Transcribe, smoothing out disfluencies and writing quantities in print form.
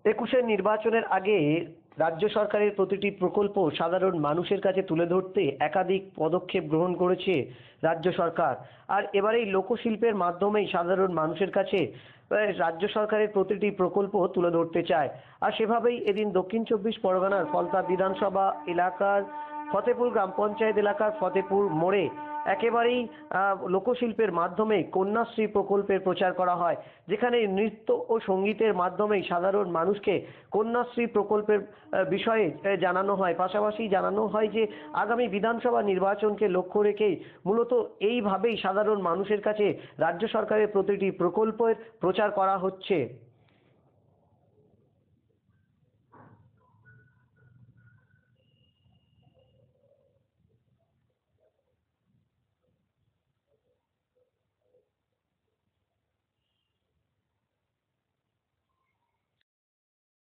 একুশের নির্বাচনের আগে রাজ্য সরকারের প্রতিটি প্রকল্প সাধারণ মানুষের কাছে তুলে ধরতে একাধিক পদক্ষেপ গ্রহণ করেছে রাজ্য সরকার। আর এবার এই লোকশিল্পের মাধ্যমেই সাধারণ মানুষের কাছে রাজ্য সরকারের প্রতিটি প্রকল্প তুলে ধরতে চায়। আর সেভাবেই এদিন দক্ষিণ চব্বিশ পরগনার ফলতা বিধানসভা এলাকার ফতেপুর গ্রাম পঞ্চায়েত এলাকার ফতেপুর মোড়ে একেবারেই লোকশিল্পের মাধ্যমে কন্যাশ্রী প্রকল্পের প্রচার করা হয়, যেখানে নৃত্য ও সঙ্গীতের মাধ্যমেই সাধারণ মানুষকে কন্যাশ্রী প্রকল্পের বিষয়ে জানানো হয়। পাশাপাশি জানানো হয় যে আগামী বিধানসভা নির্বাচনকে লক্ষ্য রেখেই মূলত এইভাবেই সাধারণ মানুষের কাছে রাজ্য সরকারের প্রতিটি প্রকল্পের প্রচার করা হচ্ছে।